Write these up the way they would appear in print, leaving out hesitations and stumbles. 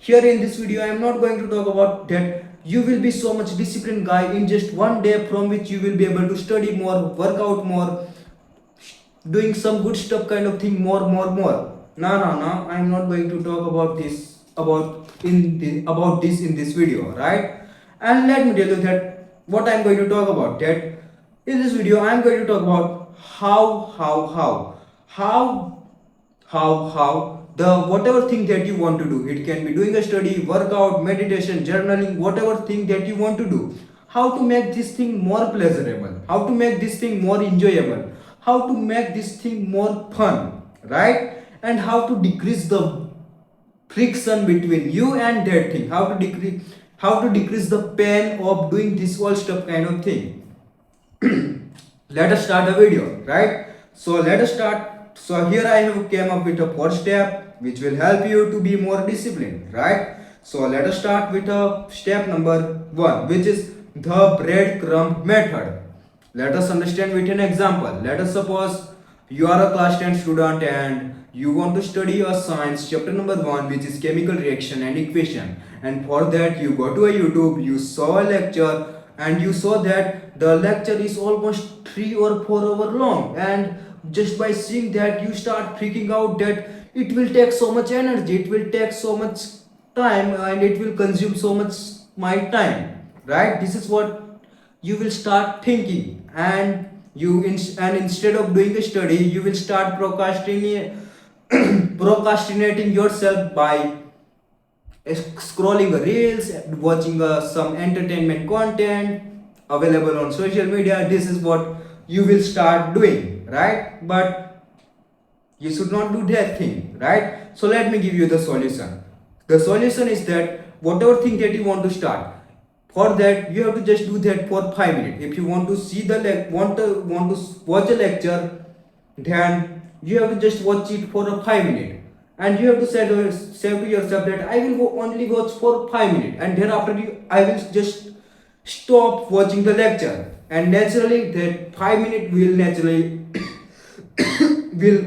Here in this video I am not going to talk about that you will be so much disciplined guy in just one day, from which you will be able to study more, work out more, doing some good stuff kind of thing, more. No, I am not going to talk about this, about this in this video, right? And let me tell you that what I am going to talk about, that in this video I am going to talk about how the whatever thing that you want to do, it can be doing a study, workout, meditation, journaling, whatever thing that you want to do, how to make this thing more pleasurable, how to make this thing more enjoyable, how to make this thing more fun, right? And how to decrease the friction between you and that thing, how to decrease the pain of doing this whole stuff kind of thing. Let us start the video, right? So let us start. So here I have came up with a 4 step which will help you to be more disciplined, right? So let us start with a step number 1, which is the breadcrumb method. Let us understand with an example. Let us suppose you are a class 10 student and you want to study a science chapter number 1, which is chemical reaction and equation, and for that you go to a YouTube, you saw a lecture, and you saw that the lecture is almost 3 or 4 hour long, and just by seeing that you start freaking out that it will take so much energy, it will take so much time, and it will consume so much my time, right? This is what you will start thinking, and and instead of doing a study you will start procrastinating yourself by scrolling reels, watching some entertainment content available on social media. This is what you will start doing, right? But you should not do that thing, right? So let me give you the solution. The solution is that whatever thing that you want to start, for that you have to just do that for 5 minutes. If you want to see the want to watch a lecture, then you have to just watch it for a 5 minute, and you have to say to yourself that I will only watch for 5 minutes, and thereafter I will just stop watching the lecture, and naturally that 5 minute will naturally will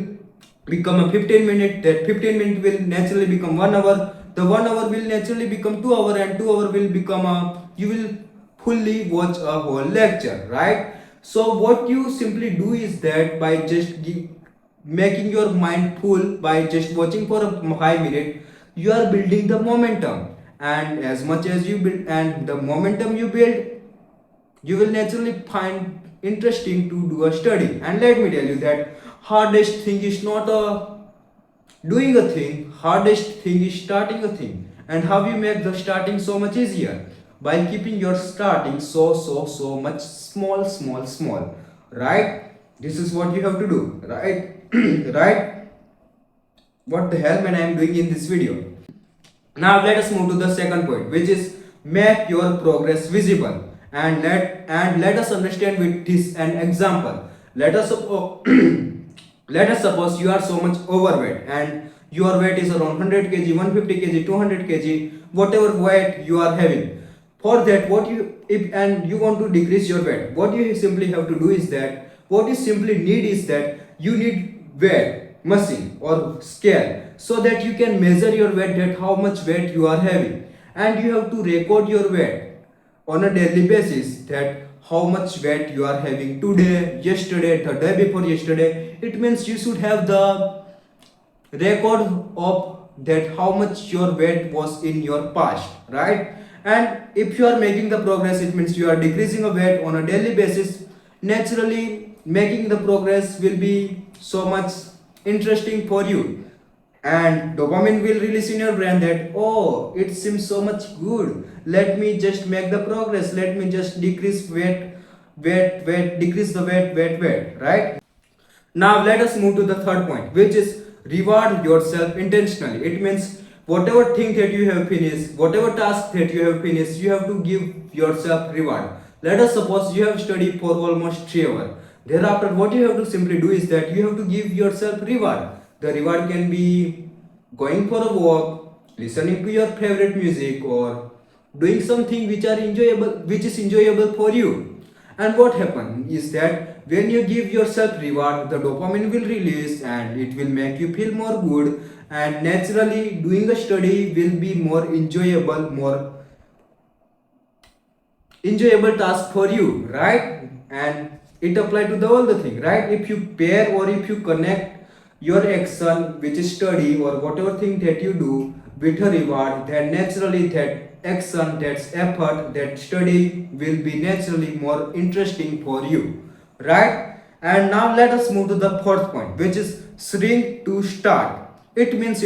become a 15 minute, that 15 minute will naturally become 1 hour, the 1 hour will naturally become 2 hour, and 2 hour will become you will fully watch a whole lecture, right? So what you simply do is that by just making your mind full by just watching for a 5 minute, you are building the momentum, and as much as you build and the momentum you build, you will naturally find interesting to do a study. And let me tell you that hardest thing is not doing a thing, hardest thing is starting a thing. And how you make the starting so much easier? By keeping your starting so much small, right? This is what you have to do, right? Right? What the hell man I am doing in this video? Now let us move to the second point, which is make your progress visible. And let us understand with this an example. Let us let us suppose you are so much overweight, and your weight is around 100 kg, 150 kg, 200 kg, whatever weight you are having. For that, what you if and you want to decrease your weight, what you simply have to do is that what you simply need is that you need weight machine or scale, so that you can measure your weight, that how much weight you are having, and you have to record your weight on a daily basis, that how much weight you are having today, yesterday, the day before yesterday. It means you should have the record of that how much your weight was in your past, right? And if you are making the progress, it means you are decreasing a weight on a daily basis. Naturally making the progress will be so much interesting for you, and dopamine will release in your brain that oh, it seems so much good, let me just make the progress, let me just decrease weight, decrease the weight, right? Now let us move to the third point, which is reward yourself intentionally. It means whatever thing that you have finished, whatever task that you have finished, you have to give yourself reward. Let us suppose you have studied for almost 3 hours. Thereafter, what you have to simply do is that you have to give yourself reward. The reward can be going for a walk, listening to your favorite music, or doing something which is enjoyable for you. And what happens is that when you give yourself reward, the dopamine will release and it will make you feel more good, and naturally doing a study will be more enjoyable task for you, right? And it apply to the all the thing, right? If you pair or if you connect your action which is study or whatever thing that you do with a reward, then naturally that action, that effort, that study will be naturally more interesting for you, right? And now let us move to the fourth point, which is shrink to start. It means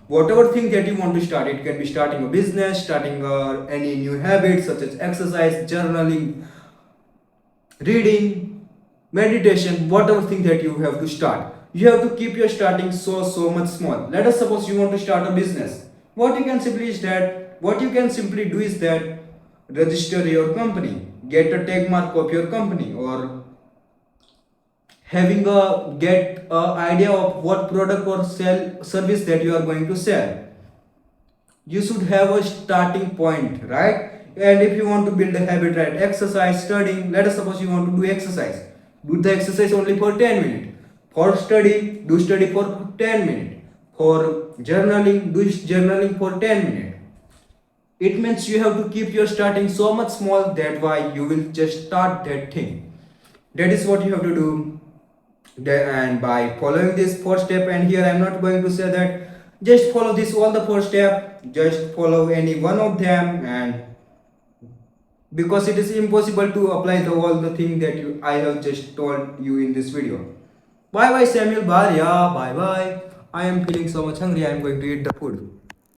whatever thing that you want to start. It can be starting a business, starting any new habit such as exercise, journaling, reading, meditation, whatever thing that you have to start. You have to keep your starting so much small. Let us suppose you want to start a business. What you can simply do is that register your company, get a tag mark of your company, or having a get a idea of what product or sell service that you are going to sell. You should have a starting point, right? And if you want to build a habit, right, exercise, studying, let us suppose you want to do exercise, do the exercise only for 10 minutes. For study, do study for 10 minutes. For journaling, do journaling for 10 minutes. It means you have to keep your starting so much small, that why you will just start that thing. That is what you have to do. And by following this four step, and here I'm not going to say that just follow this all the four step, just follow any one of them, and because it is impossible to apply the all the thing that I have just told you in this video. Bye bye Samuel Bar, yeah, bye bye. I am feeling so much hungry, I am going to eat the food.